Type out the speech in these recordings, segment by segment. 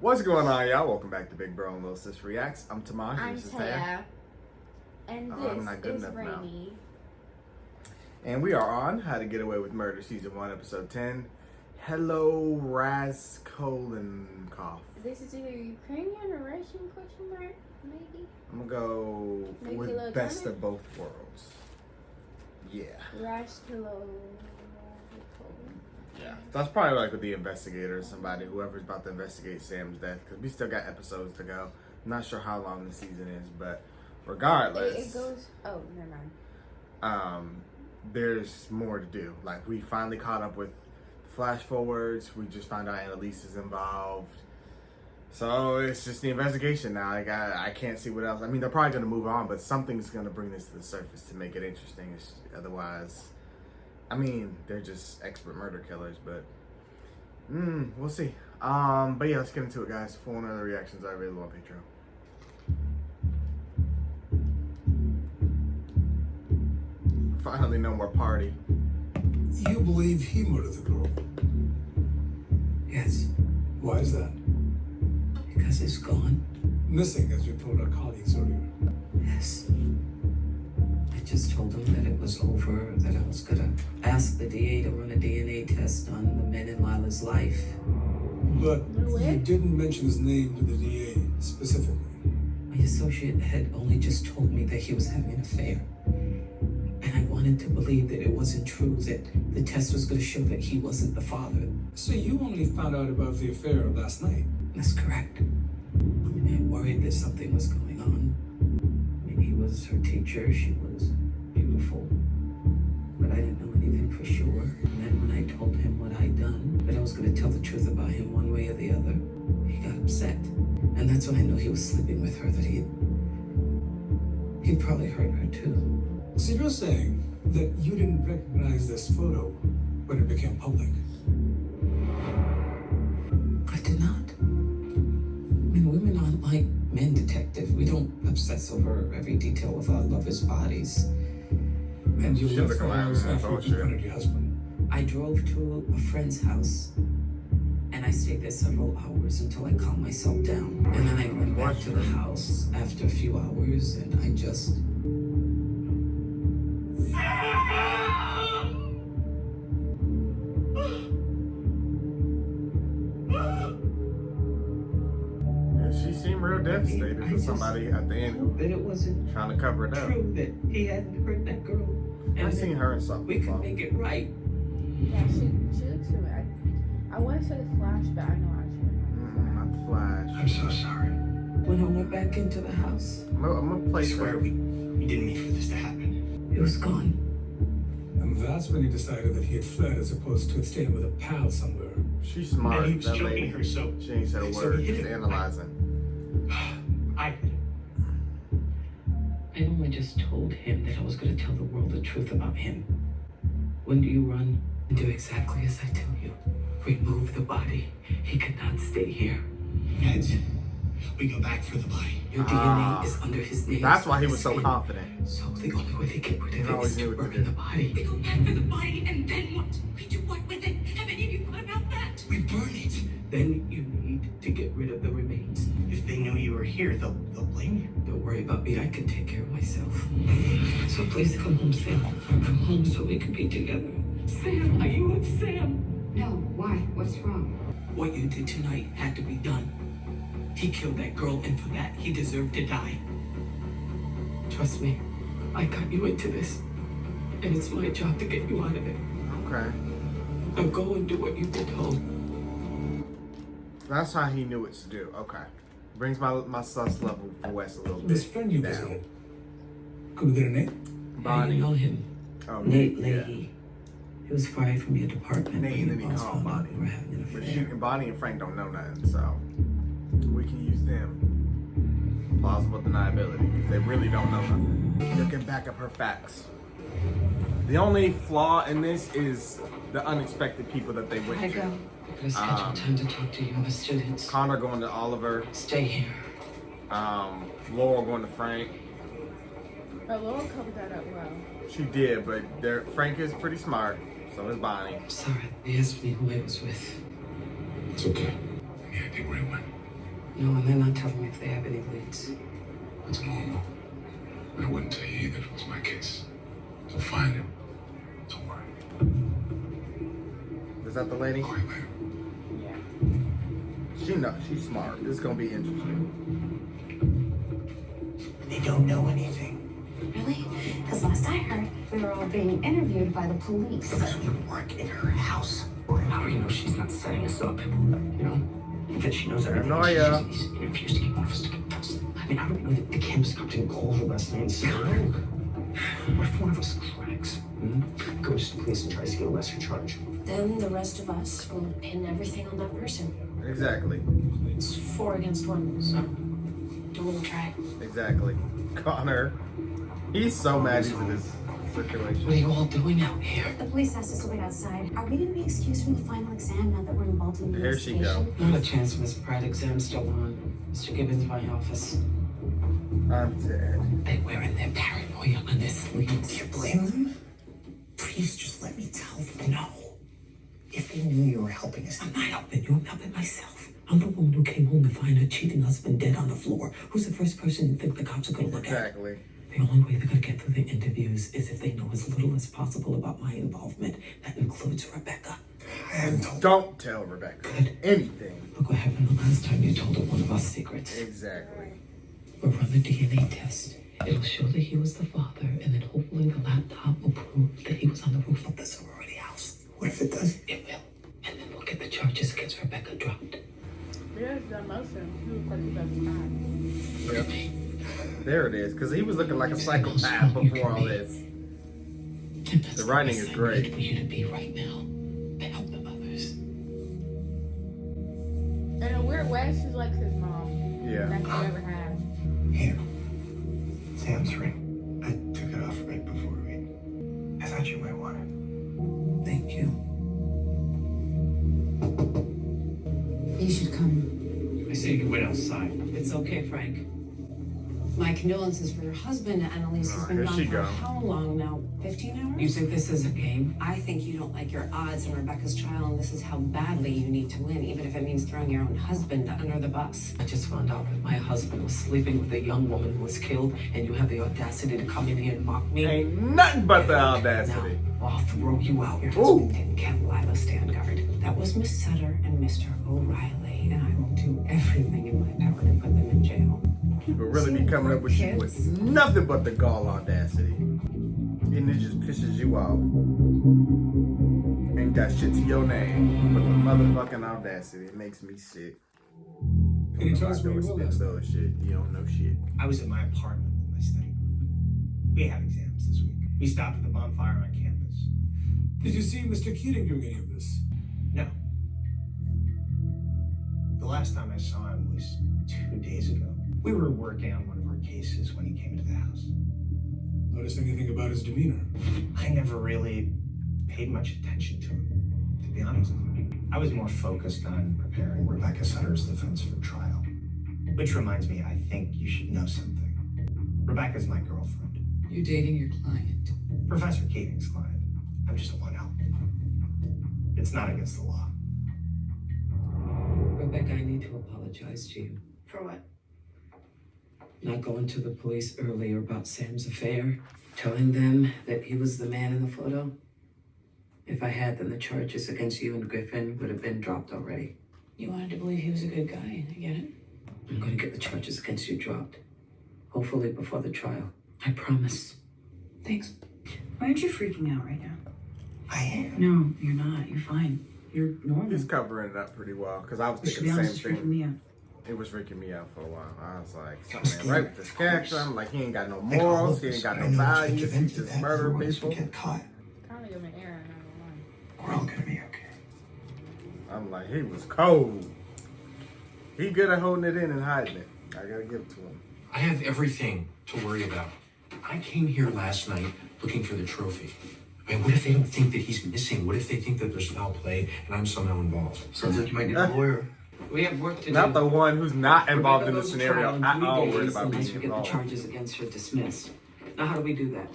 What's going on, y'all? Welcome back to Big Bro and Little Sis Reacts. I'm Tamaj. I'm Taya. And this is Rainy. And we are on How to Get Away with Murder, Season 1, Episode 10. Hello, Raskolnikov. This is either Ukrainian or Russian question mark, maybe? I'm going to go with Best of Both Worlds. Yeah. Raskolnikov. Yeah, that's probably like with the investigator or somebody, whoever's about to investigate Sam's death, because we still got episodes to go. I'm not sure how long the season is, but regardless, it goes. Oh, never mind. There's more to do. Like, we finally caught up with Flashforwards. We just found out Annalise is involved, so it's just the investigation now. Like, I can't see what else. I mean, they're probably gonna move on, but something's gonna bring this to the surface to make it interesting. Otherwise, I mean, they're just expert murder killers, but we'll see. But yeah, let's get into it, guys. For one of the reactions I really love on Patreon. Finally, no more party. You believe he murdered the girl? Yes. Why is that? Because it's gone. Missing, as we told our colleagues earlier. Yes. I just told him that it was over, that I was gonna ask the DA to run a DNA test on the men in Lila's life. But you didn't mention his name to the DA specifically. My associate had only just told me that he was having an affair. And I wanted to believe that it wasn't true, that the test was going to show that he wasn't the father. So you only found out about the affair last night? That's correct. I mean, I worried that something was going on. I mean, he was her teacher, she was beautiful. But I didn't know anything for sure. And then when I told him what I'd done, that I was going to tell the truth about him one way or the other, he got upset. And that's when I knew he was sleeping with her, that he'd probably hurt her too. So you're saying that you didn't recognize this photo when it became public? I did not. I mean, women aren't like men, detective. We don't obsess over every detail of our lovers' bodies. And you left the house after you confronted your husband? I drove to a friend's house, and I stayed there several hours until I calmed myself down. And then I went back to the house after a few hours, and I just... She seemed real devastated for somebody at the end that it wasn't trying to cover it up. True that he hadn't hurt that girl. I've seen her in something. We could make it right. Yeah, she looks familiar. I want to say the Flash, but I know I shouldn't. Not the Flash. I'm so sorry. When I went back into the house, I'm gonna play I swear we didn't mean for this to happen. he was gone. And that's when he decided that he had fled as opposed to staying with a pal somewhere. She's smart. And he was that choking lady. her, so She ain't said a so word. he hit She's him. analyzing. I I only just told him that I was going to tell the world the truth about him. When do you run? Do exactly as I tell you. Remove the body. He could not stay here. Heads. We go back for the body. Your DNA is under his name. That's why he was so confident. So the only way they get rid He of it always is knew to what to burn do. the body. We go back for the body, and then what? We do what with it? Have any of you thought about that? We burn it. Then you need to get rid of the remains. If they know you were here, they'll blame you. Don't worry about me. I can take care of myself. So please come home, Sam. Come home so we can be together. Sam, are you with Sam? No, why? What's wrong? What you did tonight had to be done. He killed that girl, and for that, he deserved to die. Trust me, I got you into this, and it's my job to get you out of it. Okay. Now go and do what you've been told. That's how he knew what to do. Okay. Brings my sus level for West a little bit. This friend you down. visited, could we get a name? I know him. Oh, Nate yeah. Leahy. He was fired from your department. Nate, and then he boss called found out Bonnie. we were having an But affair. Bonnie and Frank don't know nothing, so we can use them. Plausible deniability, because they really don't know nothing. They can back up her facts. The only flaw in this is the unexpected people that they went I to. go. I'm gonna schedule time to talk to younger students. Connor going to Oliver. Stay here. Laurel going to Frank. But Laurel covered that up well. She did, but Frank is pretty smart. So is Bonnie. I'm sorry. They asked me who I was with. It's okay. Yeah, I think we're in one. No, and they're not telling me if they have any leads. That's normal. But I wouldn't tell you either if it was my case. So find him. Don't worry. Is that the lady? Call you later. She's smart. This is gonna be interesting. They don't know anything. Really? Because last I heard, we were all being interviewed by the police. Because we work in her house. How do you know she's not setting us up? You know? That she knows everything. Paranoia. She uses these interviews to get off us to get us. I mean, I don't know that the campus cop didn't call her last night and say, What if one of us cracks? goes to the police and tries to get a lesser charge? Then the rest of us will pin everything on that person. Exactly. It's 4 against 1, so we'll try. Exactly. Connor. He's so mad he's in this What are situation. you all doing out here? The police asked us to wait outside. Are we going to be excused from the final exam now that we're involved in the Here she go. investigation? Not a chance, Miss Pratt. Exam's still on. Mr. Gibbons, my office. I'm dead. They're wearing their paranoia on their sleeves. Do you blame them? Please just let me tell them no. If they knew you were helping us, I'm not helping you. I'm helping myself. I'm the woman who came home to find her cheating husband dead on the floor. Who's the first person you think the cops are going to look at? Exactly. The only way they're going to get through the interviews is if they know as little as possible about my involvement. That includes Rebecca. I hadn't told Don't tell Rebecca anything. Look what happened the last time you told her one of our secrets. Exactly. We'll run the DNA test. It'll show that he was the father, and then hopefully the laptop will prove that he was on the roof of the sorority house. What if it does? It will. And then we'll get the charges against Rebecca dropped. Yes, the emotion. He was like, he doesn't Yep. There it is. Because he was looking like a psychopath before all this. And that's The writing place is I great. need for you to be right now. To help the others. In a weird way, she's like his mom. Yeah. That you ever had. Here. Sam's ring. I took it off right before we... I thought you might want it. Thank you. You should come. I say you can wait outside. It's okay, Frank. My condolences for your husband. Annalise has Oh, been here gone she for go. how long now? 15 hours? You think this is a game? I think you don't like your odds on Rebecca's trial, and this is how badly you need to win, even if it means throwing your own husband under the bus. I just found out that my husband was sleeping with a young woman who was killed, and you have the audacity to come in here and mock me? Ain't nothing but the audacity. Now, I'll throw you out. Your Ooh. husband didn't kill Lila Standard. That was Miss Sutter and Mr. O'Reilly, and I will do everything in my power to put them in jail. People really be coming up with you with nothing but the gall audacity. And it just pisses you off. Ain't got shit to your name. But the motherfucking audacity. It makes me sick. Can you tell us where you were last night? Shit. You don't know shit. I was at my apartment with my study group. We have exams this week. We stopped at the bonfire on campus. Did you see Mr. Keating doing any of this? No. The last time I saw him was 2 days ago. We were working on one of our cases when he came into the house. Notice anything about his demeanor? I never really paid much attention to him, to be honest. I was more focused on preparing Rebecca Sutter's defense for trial. Which reminds me, I think you should know something. Rebecca's my girlfriend. You dating your client? Professor Keating's client. I'm just a one-help. It's not against the law. Rebecca, I need to apologize to you. For what? Not going to the police earlier about Sam's affair, telling them that he was the man in the photo. If I had, then the charges against you and Griffin would have been dropped already. You wanted to believe he was a good guy, I get it. I'm gonna get the charges against you dropped. Hopefully before the trial. I promise. Thanks. Why aren't you freaking out right now? I am. No, you're not. You're fine. You're normal. He's covering it up pretty well. Because I was To thinking be the honest, same it's freaking thing. me out. It was freaking me out for a while. I was like, something ain't right with this character. I'm like, he ain't got no morals. He ain't got no values. He just murder people. Get caught. Kind of give an error, not gonna lie. We're all gonna be okay. I'm like, he was cold. He good at holding it in and hiding it. I gotta give it to him. I have everything to worry about. I came here last night looking for the trophy. I mean, what if they don't think that he's missing? What if they think that there's foul play and I'm somehow involved? Sounds like you might need a lawyer. We have work to do. Not the one who's not involved in the Rebecca goes to trial scenario in at all 3 worried days about unless being we get the involved. charges against her dismissed. Now how do we do that?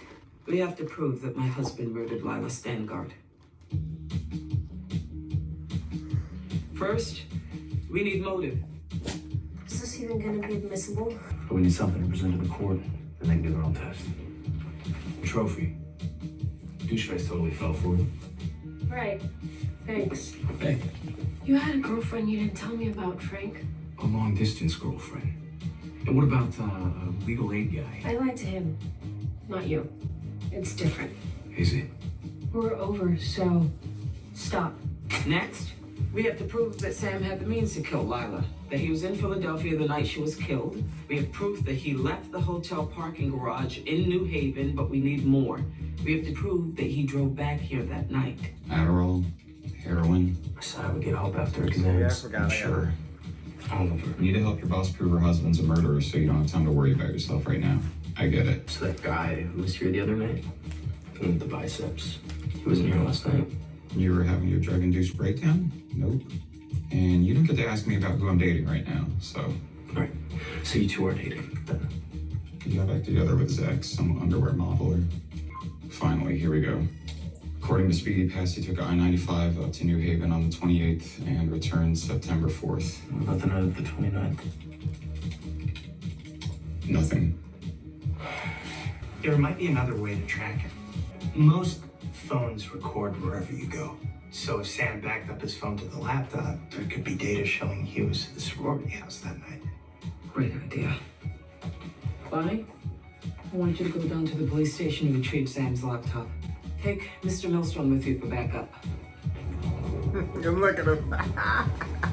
We have to prove that my husband murdered Lila Standard. First, we need motive. So even going to be admissible? But we need something to present to the court, then they can do their own test. Trophy. Doucheface totally fell for it. Right. Thanks. Hey, You had a girlfriend you didn't tell me about, Frank. a long-distance girlfriend. And what about a legal aid guy? I lied to him. Not you. It's different. Is it? We're over, so stop. Next, we have to prove that Sam had the means to kill Lila, that he was in Philadelphia the night she was killed. We have proof that he left the hotel parking garage in New Haven, but we need more. We have to prove that he drove back here that night. Adderall, heroin. I said I would get help after exams. Yeah, I forgot. Sure. All of it. You need to help your boss prove her husband's a murderer so you don't have time to worry about yourself right now. I get it. So that guy who was here the other night, with the biceps, he wasn't here last night. You were having your drug-induced breakdown? Nope. And you didn't get to ask me about who I'm dating right now, so. All right. So you two are dating then? You got back together with Zach, some underwear modeler. Finally, here we go. According to Speedy Pass, he took I-95 up to New Haven on the 28th and returned September 4th. What about the night of the 29th? Nothing. There might be another way to track him. Most phones record wherever you go. So if Sam backed up his phone to the laptop, there could be data showing he was at the sorority house that night. Great idea. Bonnie, I want you to go down to the police station and retrieve Sam's laptop. Take Mr. Millstone with you for backup. Look at him.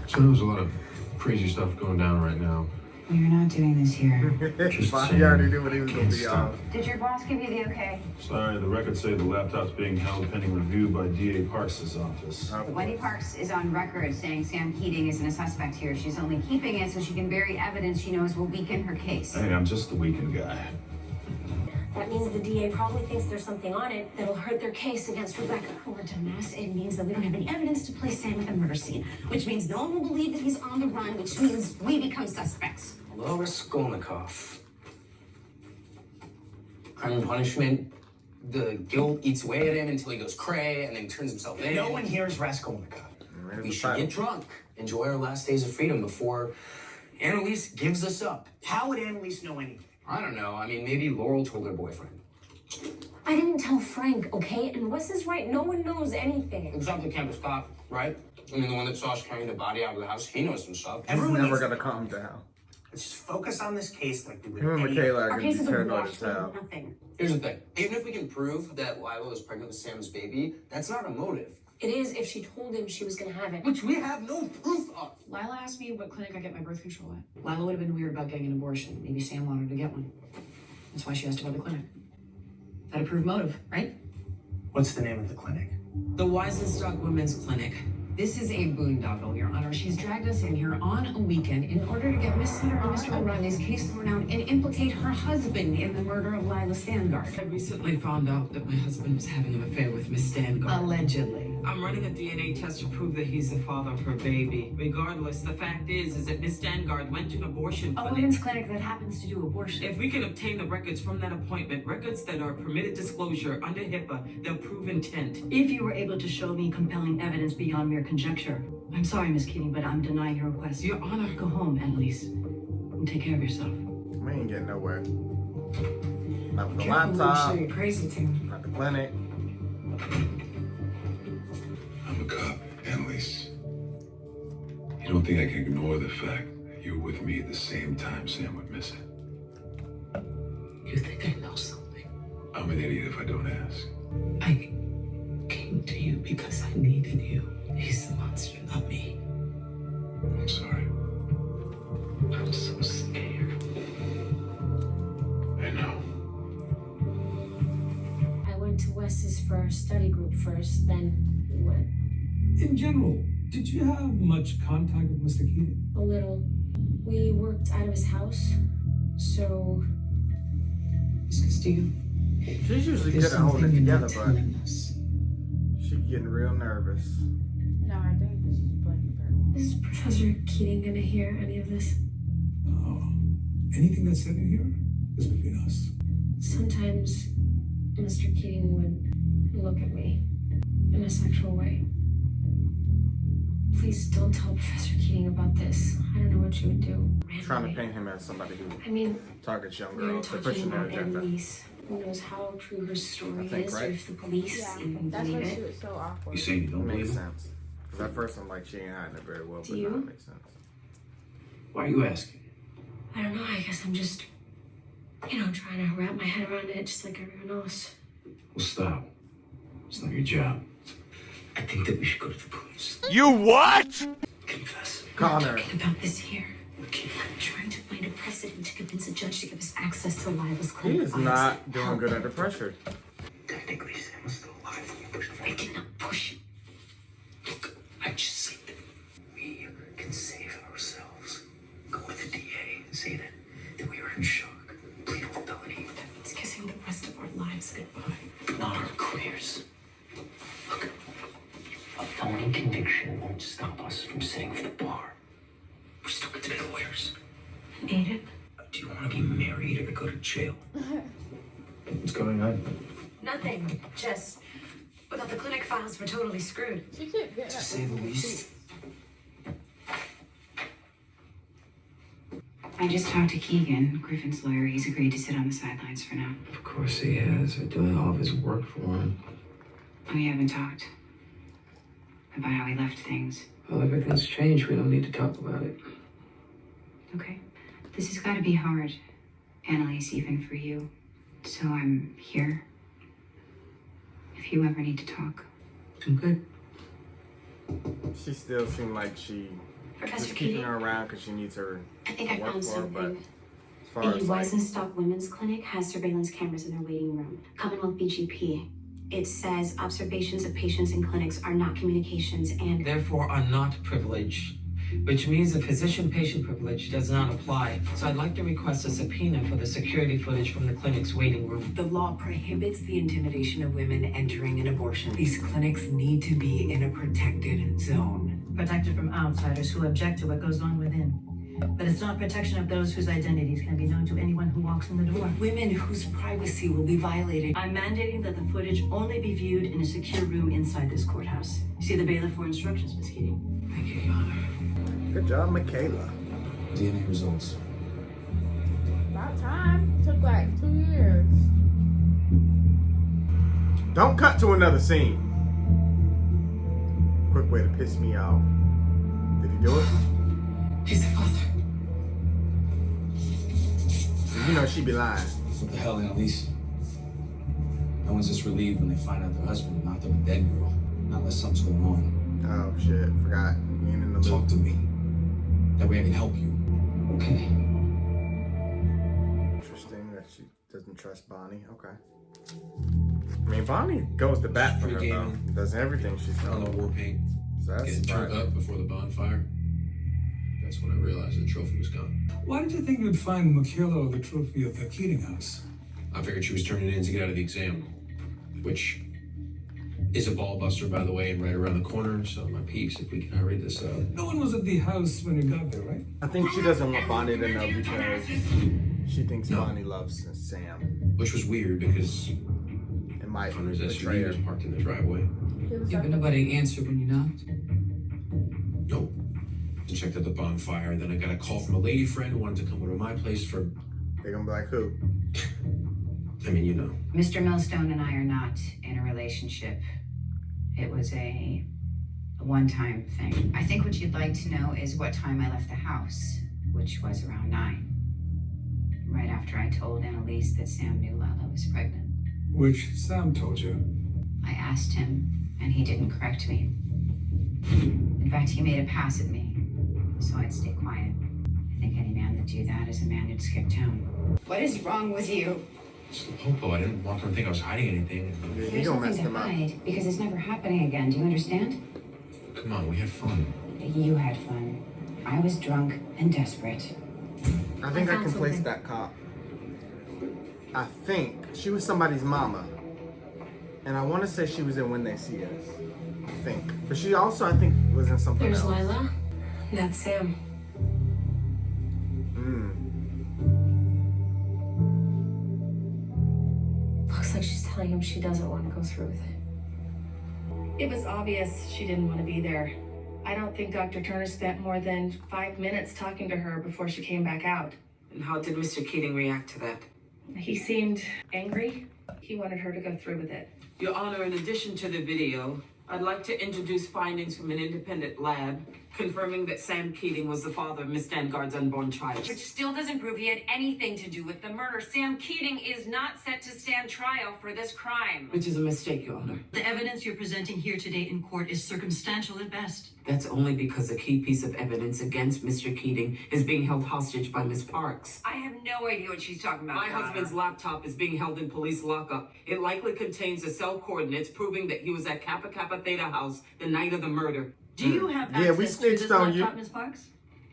So there's a lot of crazy stuff going down right now. You're not doing this here. He already knew what he was going to be on. Did your boss give you the okay? Sorry, the records say the laptop's being held pending review by DA Parks' office. Wendy Parks is on record saying Sam Keating isn't a suspect here. She's only keeping it so she can bury evidence she knows will weaken her case. Hey, I'm just the weekend guy. That means the DA probably thinks there's something on it that'll hurt their case against Rebecca. Over to Mass, it means that we don't have any evidence to place Sam at the murder scene, which means no one will believe that he's on the run, which means we become suspects. Hello, Raskolnikov. Crime and punishment. The guilt eats away at him until he goes cray and then turns himself in. No one here is Raskolnikov. We should get drunk, enjoy our last days of freedom before Annalise gives us up. How would Annalise know anything? I don't know. I mean, maybe Laurel told her boyfriend. I didn't tell Frank, okay? And Wes is right. No one knows anything. Except the campus cop, right? I mean, the one that saw us carrying the body out of the house. He knows some stuff. He's never going to calm down. Let's just focus on this case like we would. Him and Michaela are Our going to case be is a paranoid wash. as We have hell. nothing. Here's the thing. Even if we can prove that Lila is pregnant with Sam's baby, that's not a motive. It is if she told him she was gonna have it. Which we have no proof of. Lila asked me what clinic I get my birth control at. Lila would have been weird about getting an abortion. Maybe Sam wanted to get one. That's why she has to go to the clinic. That approved motive, right? What's the name of the clinic? The Weisenstock Women's Clinic. This is a boondoggle, Your Honor. She's dragged us in here on a weekend in order to get Miss Sutter and Mr. O'Reilly's case thrown out and implicate her husband in the murder of Lila Stangard. I recently found out that my husband was having an affair with Miss Stangard. Allegedly. I'm running a DNA test to prove that he's the father of her baby. Regardless, the fact is that Miss Stangard went to an abortion A clinic. women's clinic that happens to do abortion. If we can obtain the records from that appointment, records that are permitted disclosure under HIPAA, they'll prove intent. If you were able to show me compelling evidence beyond mere conjecture. I'm sorry, Miss Keating, but I'm denying your request. Your Honor. Go home, Annalise, and take care of yourself. We ain't getting nowhere. Not with the Careful what you laptop. say you're crazy to. Not the clinic. I'm a cop, Annalise. You don't think I can ignore the fact that you were with me at the same time Sam went missing? You think I know something? I'm an idiot if I don't ask. I came to you because I needed you. He's the monster, not me. I'm sorry. I'm so scared. I know. I went to Wes's for our study group first, then we went In general, did you have much contact with Mr. Keating? a little. We worked out of his house, so Miss Castillo, She's usually good there's at holding it something you're together, not but telling us. she's getting real nervous. No, I think she's playing very well. is Professor Keating gonna hear any of this? Oh. Anything that's said in here is between us. Sometimes Mr. Keating would look at me in a sexual way. Please don't tell Professor Keating about this. I don't know what you would do. Trying to paint him as somebody who I mean, targets young we were girls. They're talking pushing their about agenda. Annalise. Who knows how true her story I think, is, right? or if the police even That's believe why she it. was so awkward. You saying you don't Makes believe it? sense. Because at first I'm like, she ain't hiding it very well, Do but you? now it makes sense. Why are you asking? I don't know. I guess I'm just, trying to wrap my head around it, just like everyone else. Well, stop. It's not your job. I think that we should go to the police. You what? Confess. Connor. Talking about this here. Okay. I'm trying to find a precedent to convince a judge to give us access to Lila's He clinic. is not doing good under pressure. Technically, Sam was still alive when you pushed him. I did not push him. Look, I just say that we can save ourselves. Go to the DA and say that we were in shock. Plead with felony. That means kissing the rest of our lives goodbye. Not our careers. Look, a felony conviction won't stop us from sitting for the bar. We still get to be lawyers. Aiden? Do you want to be married or go to jail? What's going on? Nothing. Just without the clinic files, we're totally screwed. She kept getting To up say the with least. I just talked to Keegan, Griffin's lawyer. He's agreed to sit on the sidelines for now. Of course he has. We're doing all of his work for him. We haven't talked about how he left things. Well, everything's changed. We don't need to talk about it. Okay. This has got to be hard, Annalise, even for you. So I'm here. If you ever need to talk. Okay. She still seemed like she Professor just keeping Keating? her around because she needs her I think I work found for her, but something. as far The as like, Weisenstock Women's Clinic has surveillance cameras in their waiting room. Commonwealth BGP. It says observations of patients in clinics are not communications and Therefore are not privileged, which means the physician-patient privilege does not apply. So I'd like to request a subpoena for the security footage from the clinic's waiting room. The law prohibits the intimidation of women entering an abortion. These clinics need to be in a protected zone. Protected from outsiders who object to what goes on within. But it's not protection of those whose identities can be known to anyone who walks in the door. Women whose privacy will be violated. I'm mandating that the footage only be viewed in a secure room inside this courthouse. See the bailiff for instructions, Miss Keating. Thank you, Your Honor. good job, Michaela. DNA results. About time. Took like 2 years. Don't cut to another scene. Quick way to piss me off. Did he do it? He's the father. You know she be lying. What the hell, Annalise? No one's just relieved when they find out their husband knocked up a dead girl. Not unless something's going on. Oh shit, forgot. You ain't in the loop. Talk to me. That way I can help you. Okay. Interesting that she doesn't trust Bonnie. Okay. I mean, Bonnie goes to bat for her though. Does everything she's On the done. war paint, So that's getting turned surprising. up before the bonfire. That's when I realized the trophy was gone. Why did you think you'd find Michaela the trophy at the Keating house? I figured she was turning it in to get out of the exam, which is a ball buster, by the way, and right around the corner. So my peeps, if we can hurry this up. No one was at the house when you got there, right? I think she doesn't want Bonnie to know because she thinks Bonnie loves Sam. Which was weird because It might Connor's betray SUV her. was parked in the driveway. Yeah, but nobody answered when you knocked. Nope. I checked out the bonfire. Then I got a call from a lady friend who wanted to come over to my place for, They're gonna be like, who? I mean, you know. Mr. Millstone and I are not in a relationship. It was a one-time thing. I think what you'd like to know is what time I left the house, which was around 9. Right after I told Annalise that Sam knew Lala was pregnant. Which Sam told you. I asked him, and he didn't correct me. In fact, he made a pass at me, so I'd stay quiet. I think any man that'd do that is a man who'd skip town. What is wrong with you? It's the popo. I didn't want them to think I was hiding anything. There's nothing to hide, because it's never happening again. Do you understand? Come on, we had fun. You had fun. I was drunk and desperate. I think I found can place something. that cop. I think she was somebody's mama. And I want to say she was in When They See Us. I think. But she also, I think, was in something there's else. Lila. That's Sam. Looks like she's telling him she doesn't want to go through with it. It was obvious she didn't want to be there. I don't think Dr. Turner spent more than 5 minutes talking to her before she came back out. And how did Mr. Keating react to that? He seemed angry. He wanted her to go through with it. Your Honor, in addition to the video, I'd like to introduce findings from an independent lab confirming that Sam Keating was the father of Miss Stangard's unborn child. Which still doesn't prove he had anything to do with the murder. Sam Keating is not set to stand trial for this crime. Which is a mistake, Your Honor. The evidence you're presenting here today in court is circumstantial at best. That's only because a key piece of evidence against Mr. Keating is being held hostage by Miss Parks. I have no idea what she's talking about. My husband's laptop is being held in police lockup. It likely contains the cell coordinates proving that he was at Kappa Kappa Theta House the night of the murder. Do you have Yeah, we access to this snitched on you. laptop, Ms. Parks?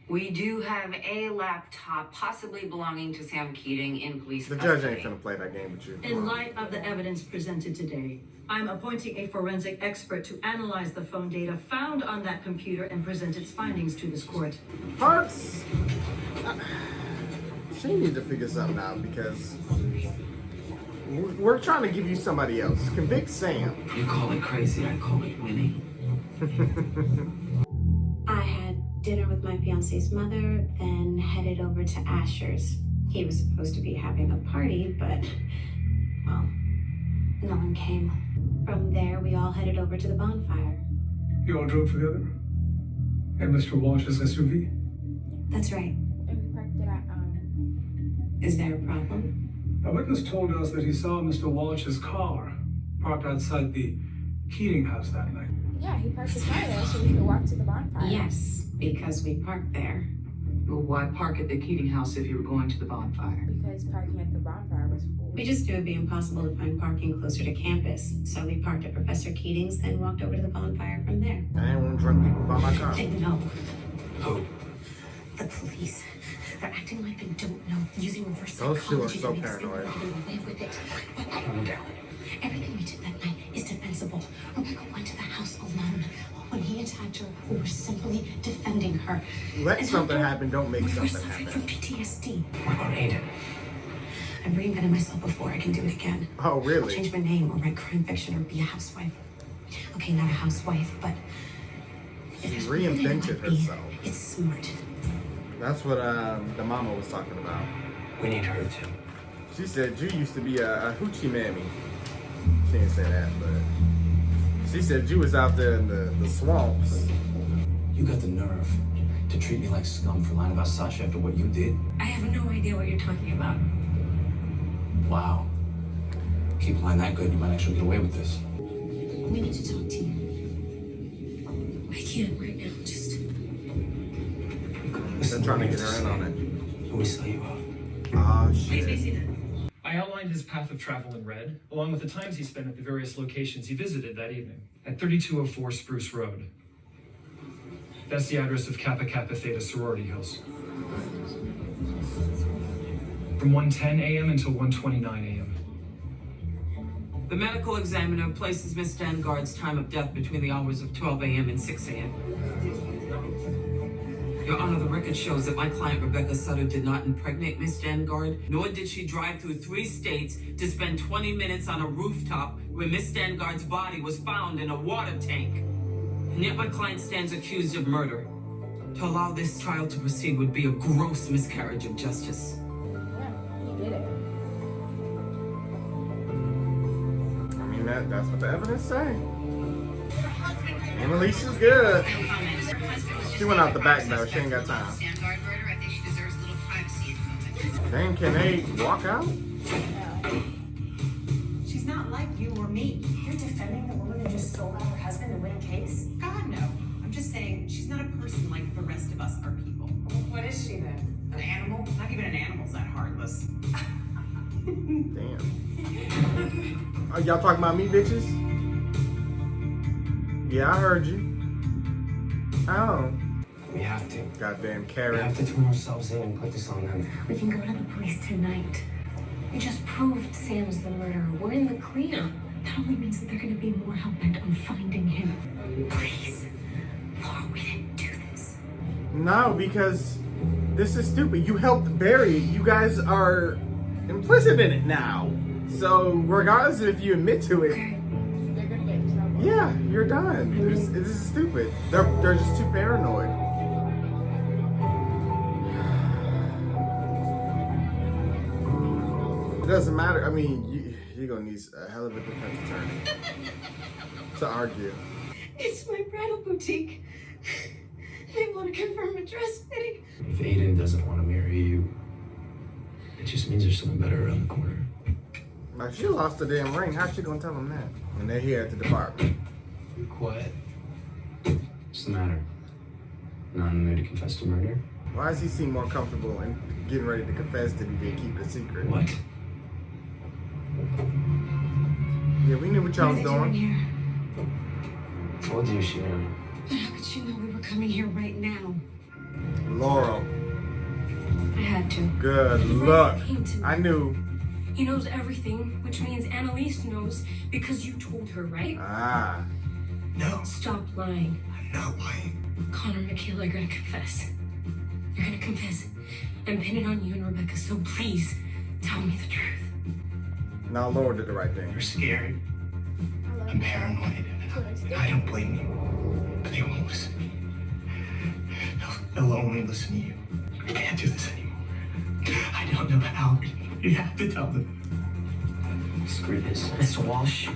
We do have a laptop possibly belonging to Sam Keating in police The custody. judge ain't finna play that game with you. In light of the evidence presented today, I'm appointing a forensic expert to analyze the phone data found on that computer and present its findings to this court. Parks, she need to figure something out because we're trying to give you somebody else. Convict Sam. You call it crazy, I call it winning. I had dinner with my fiance's mother, then headed over to Asher's. He was supposed to be having a party, but, well, no one came. From there, we all headed over to the bonfire. You all drove together? And Mr. Walsh's SUV? That's right. And we parked it at, Is there a problem? A witness told us that he saw Mr. Walsh's car parked outside the Keating house that night. yeah, he parked his car there so we could walk to the bonfire. Yes, because we parked there. Well, why park at the Keating house if you were going to the bonfire? Because parking at the bonfire was full. We just knew it'd be impossible to find parking closer to campus, so we parked at Professor Keating's, then walked over to the bonfire from there. I ain't want drunk people by my car. No. Who? The police. They're acting like they don't know. Using reverse Those two are psychology so to make us feel paranoid. like they get away with it. But Calm down. everything we did that night is defensible. Rebecca went to the house alone. When he attacked her, we were simply defending her. Let And something although happen, don't make we were something suffering happen. from PTSD. What about Aiden? I've reinvented myself before. I can do it again. Oh, I'll really? change my name or write crime fiction or be a housewife. Okay, not a housewife, but She reinvented herself. it's smart. That's what the mama was talking about. We need her too. She said you used to be a hoochie mammy. She didn't say that, but she said you was out there in the swamps. You got the nerve to treat me like scum for lying about Sasha after what you did? I have no idea what you're talking about. Wow. Keep lying that good, you might actually get away with this. We need to talk to you. I can't right now. Just They're trying to get her in on it. We saw you out. Oh, please be shit. seated. I outlined his path of travel in red, along with the times he spent at the various locations he visited that evening. At 3204 Spruce Road. That's the address of Kappa Kappa Theta Sorority House. From 1:10 a.m. until 1:29 a.m. The medical examiner places Miss Stangard's time of death between the hours of 12 a.m. and 6 a.m. Your Honor, the record shows that my client Rebecca Sutter did not impregnate Miss Stangard, nor did she drive through 3 states to spend 20 minutes on a rooftop where Miss Stangard's body was found in a water tank. And yet my client stands accused of murder. To allow this trial to proceed would be a gross miscarriage of justice. Yeah, he did it. I mean, that's what the evidence say. Annalise is good. She went out the back though. She ain't got time. Stangard murder, I think she deserves a little privacy at the moment. Dang, can they walk out? She's not like you or me. You're defending the woman who just sold out her husband to win a case? God, no. I'm just saying, she's not a person like the rest of us are people. What is she then? An animal? Not even an animal's that heartless. Damn. Are y'all talking about me, bitches? Yeah, I heard you. Oh. We have to. Goddamn We Karen. have to turn ourselves in and put this on them. We can go to the police tonight. We just proved Sam's the murderer. We're in the clear. That only means that they're going to be more hell-bent on finding him. Please. Laura, we didn't do this. No, because this is stupid. You helped bury it. You guys are implicit in it now. So regardless if you admit to it, They're gonna get in trouble. Yeah, you're done. This is stupid. They're just too paranoid. It doesn't matter. I mean, you're gonna need a hell of a defense attorney to argue. It's my bridal boutique. They want to confirm a dress fitting. If Aiden doesn't want to marry you, it just means there's something better around the corner. Like, she lost the damn ring. How's she gonna tell him that? And they're here at the department. You're quiet. What's the matter? Not in the mood to confess to murder? Why does he seem more comfortable in getting ready to confess than he did keep it a secret? What? Yeah, we knew what y'all was doing. Here? Told you she knew. But how could she know we were coming here right now? Laurel. I had to. Good luck. I knew. He knows everything, which means Annalise knows because you told her, right? Ah. No. Stop lying. I'm not lying. Connor and Michaela are gonna confess. You're gonna confess and pin it on you and Rebecca, so please tell me the truth. Now Laurel did the right thing. You're scared. I'm paranoid. I don't blame you. But they won't listen. They'll only listen to you. I can't do this anymore. I don't know how. You have to tell them. Screw this. Mr. Walsh,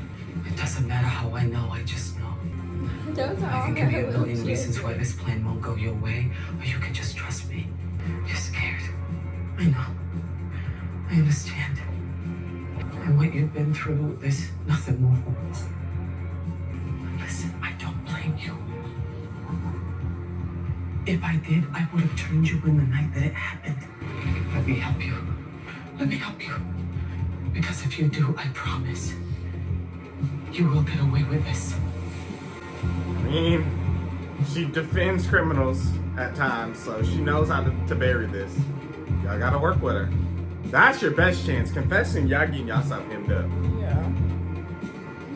it doesn't matter how I know, I just know. Those are I all can give you a her million little reasons why this plan won't go your way, or you can just trust me. You're scared. I know. I understand. And what you've been through, there's nothing more horrible. Listen, I don't blame you. If I did, I would have turned you in the night that it happened. Let me help you. Let me help you. Because if you do, I promise, you will get away with this. I mean, she defends criminals at times, so she knows how to bury this. Y'all gotta work with her. That's your best chance. Confessing, y'all getting yourself hemmed up. Yeah.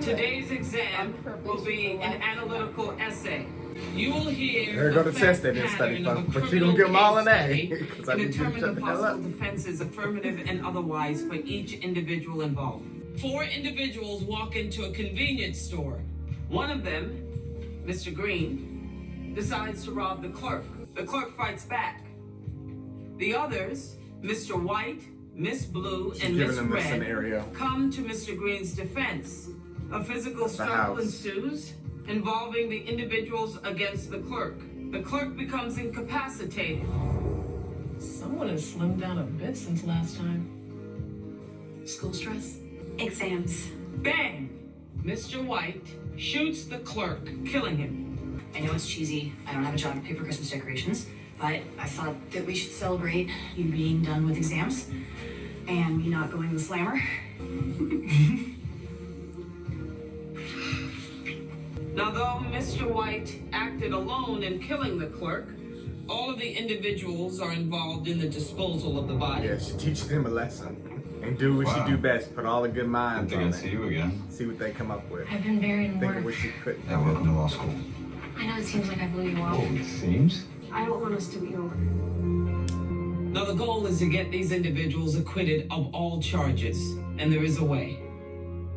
Today's exam will be an analytical essay. You will hear They're gonna test they didn't study fun, but you gonna give them all an A. Because I and need you to determine shut the the hell up. possible defenses, affirmative and otherwise, for each individual involved. 4 individuals walk into a convenience store. One of them, Mr. Green, decides to rob the clerk. The clerk fights back. The others, Mr. White, Miss Blue, She's and giving Miss them this Red, scenario. come to Mr. Green's defense. A physical struggle house. ensues, involving the individuals against the clerk. The clerk becomes incapacitated. Someone has slimmed down a bit since last time. School stress? Exams. Bang! Mr. White shoots the clerk, killing him. I know it's cheesy. I don't have a job to pay for Christmas decorations, but I thought that we should celebrate you being done with exams and me not going to the slammer. Now, though Mr. White acted alone in killing the clerk, all of the individuals are involved in the disposal of the body. Yeah, she teaches them a lesson. And do what she do best. Put all the good minds on it. See you again. See what they come up with. I've been burying Think work. of what she couldn't. Yeah, welcome to law school. I know it seems like I blew you off. It seems. I don't want us to be over. Now, the goal is to get these individuals acquitted of all charges, and there is a way.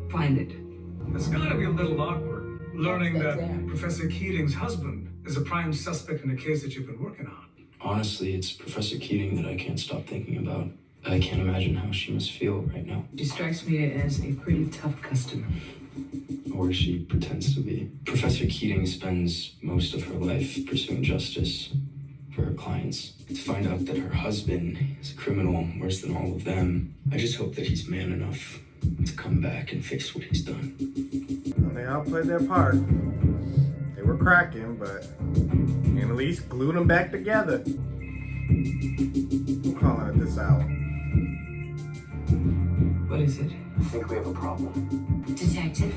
Find it. It's gotta be a little awkward, learning that Professor Keating's husband is a prime suspect in the case that you've been working on. Honestly, it's Professor Keating that I can't stop thinking about. I can't imagine how she must feel right now. She strikes me as a pretty tough customer. Or she pretends to be. Professor Keating spends most of her life pursuing justice for her clients. To find out that her husband is a criminal worse than all of them, I just hope that he's man enough to come back and fix what he's done. Well, they all played their part. They were cracking, but Annalise glued them back together. Who's calling it this hour? What is it? I think we have a problem. Detective,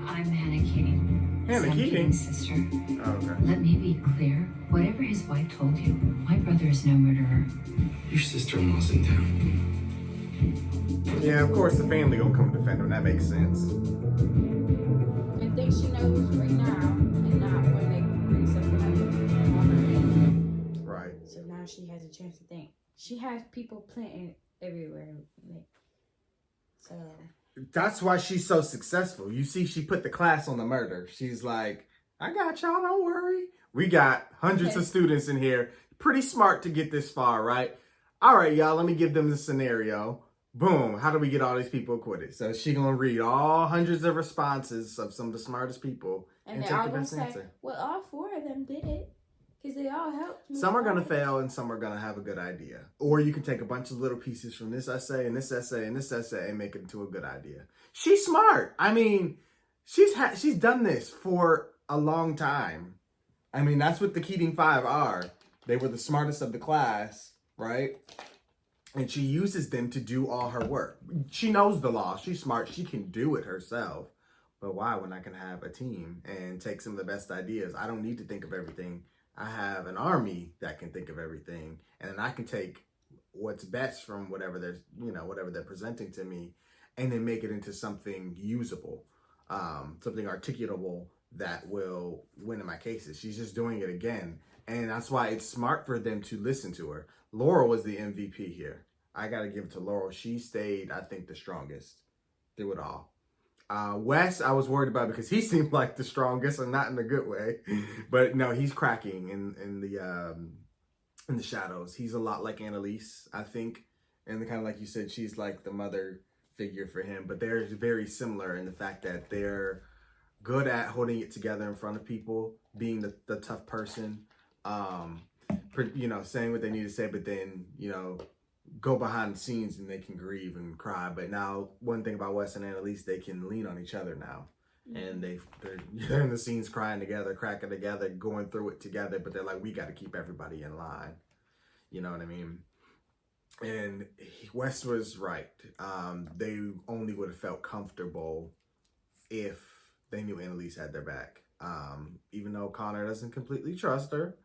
I'm Hannah Keating. Hannah Sam Keating? Keating's sister. Oh, okay. Let me be clear. Whatever his wife told you, my brother is no murderer. Your sister-in-law's in town. Yeah, of course the family gonna come defend him. That makes sense. I think she knows right now, and not when they bring something up on her end. Right. So now she has a chance to think. She has people planting everywhere. Like, so That's why she's so successful. You see, she put the class on the murder. She's like, I got y'all, don't worry. We got hundreds of students in here. Pretty smart to get this far, right? All right, y'all, let me give them the scenario. Boom, how do we get all these people acquitted? So she gonna read all hundreds of responses of some of the smartest people And and they're take all the gonna best say, answer. well, all 4 of them did it. Because they all helped me. Some are going to fail and some are going to have a good idea. Or you can take a bunch of little pieces from this essay and this essay and this essay and make it into a good idea. She's smart. I mean, she's done this for a long time. I mean, that's what the Keating Five are. They were the smartest of the class, right? And she uses them to do all her work. She knows the law. She's smart. She can do it herself. But why when I can have a team and take some of the best ideas? I don't need to think of everything. I have an army that can think of everything, and then I can take what's best from whatever they're presenting to me, and then make it into something usable, something articulable that will win in my cases. She's just doing it again, and that's why it's smart for them to listen to her. Laurel was the MVP here. I got to give it to Laurel. She stayed, I think, the strongest through it all. Wes, I was worried about because he seemed like the strongest and not in a good way, but no, he's cracking in the shadows. He's a lot like Annalise, I think, and kind of like you said, she's like the mother figure for him. But they're very similar in the fact that they're good at holding it together in front of people, being the tough person, saying what they need to say, but then go behind the scenes and they can grieve and cry. But now, one thing about Wes and Annalise, they can lean on each other now. And they're in the scenes crying together, cracking together, going through it together. But they're like, we got to keep everybody in line. You know what I mean? And Wes was right. They only would have felt comfortable if they knew Annalise had their back. Even though Connor doesn't completely trust her,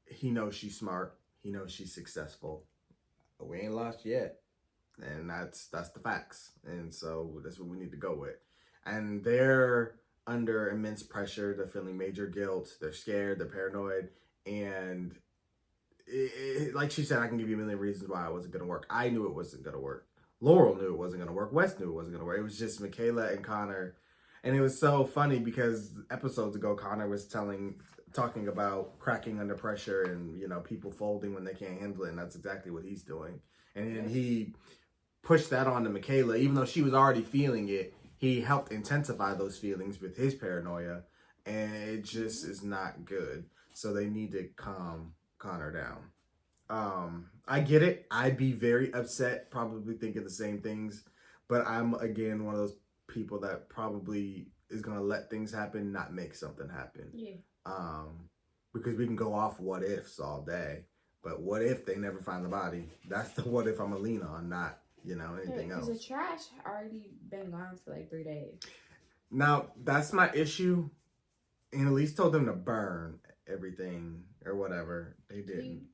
he knows she's smart. He knows she's successful. But we ain't lost yet. And that's the facts. And so that's what we need to go with. And they're under immense pressure. They're feeling major guilt. They're scared. They're paranoid. And like she said, I can give you a million reasons why it wasn't going to work. I knew it wasn't going to work. Laurel knew it wasn't going to work. Wes knew it wasn't going to work. It was just Michaela and Connor. And it was so funny because episodes ago, Connor was talking about cracking under pressure and, people folding when they can't handle it. And that's exactly what he's doing. And then he pushed that on to Michaela. Even though she was already feeling it, he helped intensify those feelings with his paranoia. And it just is not good. So they need to calm Connor down. I get it. I'd be very upset, probably thinking the same things. But I'm, again, one of those people that probably is going to let things happen, not make something happen. Yeah. Because we can go off what ifs all day, but what if they never find the body? That's the what if I'm gonna lean on, not anything else. Because the trash already been gone for like 3 days. Now that's my issue. Annalise told them to burn everything or whatever. They didn't.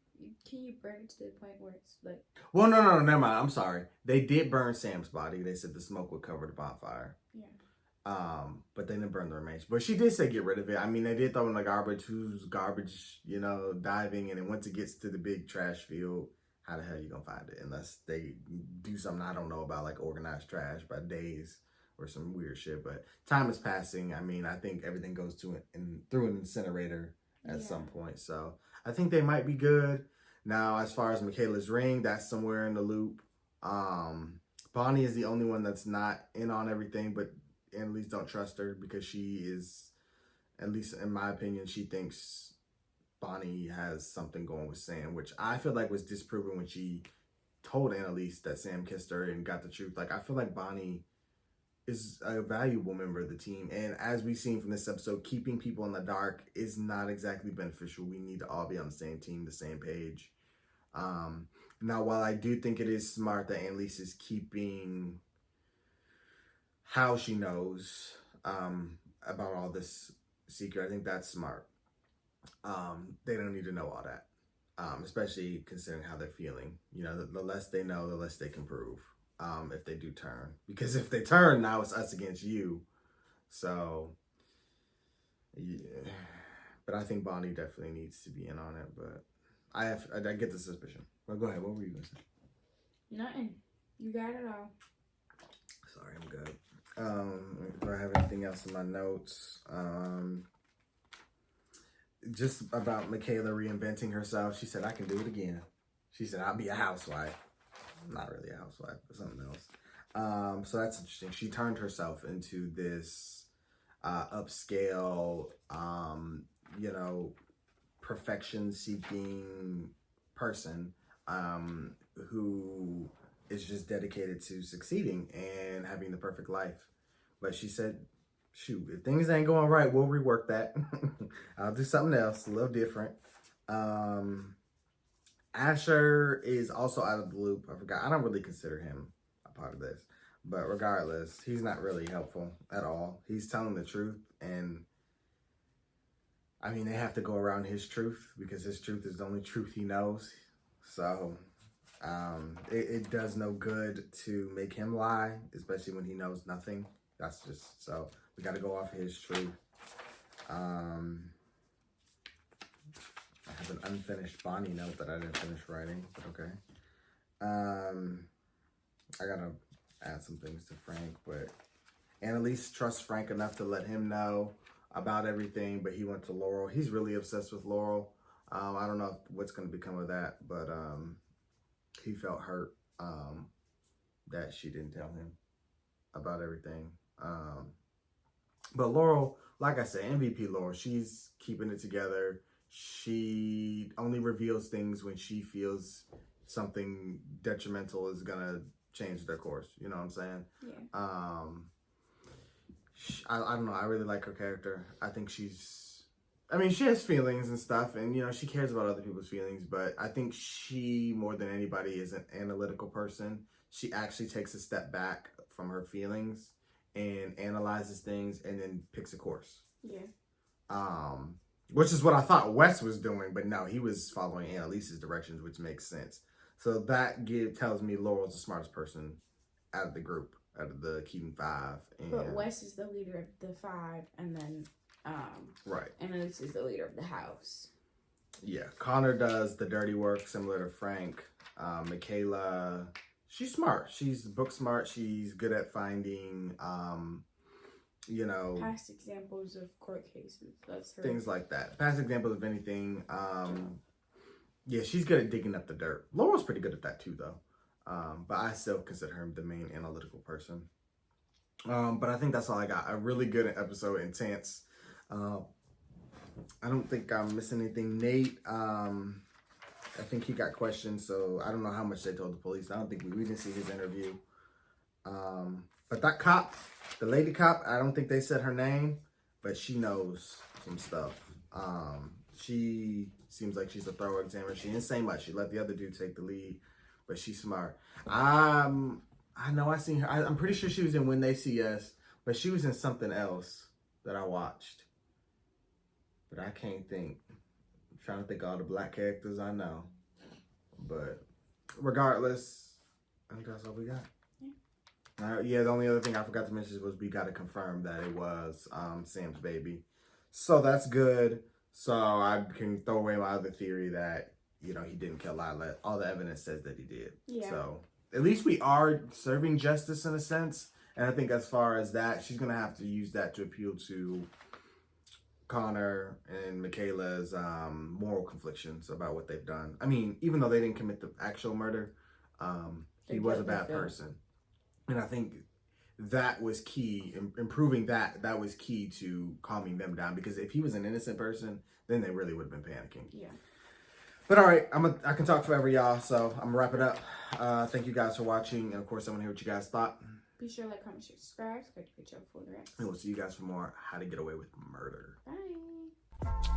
Can you burn it to the point where it's like? Well, no, never mind. I'm sorry. They did burn Sam's body. They said the smoke would cover the bonfire. Yeah. But they didn't burn the remains. But she did say get rid of it. I mean, they did throw in the garbage. Who's garbage, diving, and then once it gets to the big trash field, how the hell you gonna find it? Unless they do something I don't know about, like organized trash by days or some weird shit. But time is passing. I mean, I think everything goes through an incinerator at some point. So I think they might be good. Now, as far as Michaela's ring, that's somewhere in the loop. Bonnie is the only one that's not in on everything, but Annalise don't trust her because she is, at least in my opinion, she thinks Bonnie has something going with Sam, which I feel like was disproven when she told Annalise that Sam kissed her and got the truth. Like, I feel like Bonnie is a valuable member of the team. And as we've seen from this episode, keeping people in the dark is not exactly beneficial. We need to all be on the same team, the same page. Now, while I do think it is smart that Annalise is keeping how she knows about all this secret, I think that's smart. They don't need to know all that, especially considering how they're feeling. The less they know, the less they can prove if they do turn. Because if they turn, now it's us against you. So, yeah. But I think Bonnie definitely needs to be in on it. But I get the suspicion. Well, go ahead. What were you going to say? Nothing. You got it all. Sorry, I'm good. Do I have anything else in my notes? Just about Michaela reinventing herself. She said, I can do it again. She said, I'll be a housewife. Not really a housewife, but something else. So that's interesting. She turned herself into this upscale, you know, perfection-seeking person who is just dedicated to succeeding and having the perfect life. But she said, shoot, if things ain't going right, we'll rework that. I'll do something else, a little different. Asher is also out of the loop. I forgot. I don't really consider him a part of this. But regardless, he's not really helpful at all. He's telling the truth. And, I mean, they have to go around his truth because his truth is the only truth he knows. So, it does no good to make him lie, especially when he knows nothing. That's just, so we got to go off his truth. I have an unfinished Bonnie note that I didn't finish writing, but okay. I got to add some things to Frank, but Annalise trusts Frank enough to let him know about everything, but he went to Laurel. He's really obsessed with Laurel. I don't know what's going to become of that, but he felt hurt that she didn't tell him about everything. But Laurel, like I said, MVP Laurel, she's keeping it together. She only reveals things when she feels something detrimental is going to change their course. You know what I'm saying? Yeah. I don't know. I really like her character. I think she has feelings and stuff, and, you know, she cares about other people's feelings, but I think she, more than anybody, is an analytical person. She actually takes a step back from her feelings and analyzes things and then picks a course. Yeah. Which is what I thought Wes was doing, but no, he was following Annalise's directions, which makes sense. So that tells me Laurel's the smartest person out of the group, out of the Keating 5. But Wes is the leader of the 5, and then right. Annalise is the leader of the house. Yeah, Connor does the dirty work, similar to Frank. Michaela, she's smart. She's book smart. She's good at finding, you know, past examples of court cases. That's her. Things like that. Past examples of anything. Yeah, she's good at digging up the dirt. Laurel's pretty good at that too, though. But I still consider her the main analytical person. But I think that's all I got. A really good episode, intense. I don't think I'm missing anything. Nate, I think he got questioned, so I don't know how much they told the police. I don't think we didn't see his interview. But that cop, the lady cop, I don't think they said her name, but she knows some stuff. She seems like she's a thorough examiner. She didn't say much. She let the other dude take the lead, but she's smart. I know I seen her. I'm pretty sure she was in When They See Us, but she was in something else that I watched. But I can't think. I'm trying to think of all the black characters I know. But regardless, I think that's all we got. Yeah, the only other thing I forgot to mention was we got to confirm that it was Sam's baby. So that's good. So I can throw away my other theory that, you know, he didn't kill Lila. All the evidence says that he did. Yeah. So at least we are serving justice in a sense. And I think as far as that, she's going to have to use that to appeal to Connor and Michaela's moral conflictions about what they've done. I mean, even though they didn't commit the actual murder, he was a bad person. And I think that was key, improving that was key to calming them down, because if he was an innocent person, then they really would have been panicking. Yeah. But all right, I can talk forever, y'all, so I'm gonna wrap it up. Thank you guys for watching, and of course I want to hear what you guys thought. Be sure to like, comment, share, subscribe, so you get your full directs. And we'll see you guys for more How to Get Away with Murder. Bye.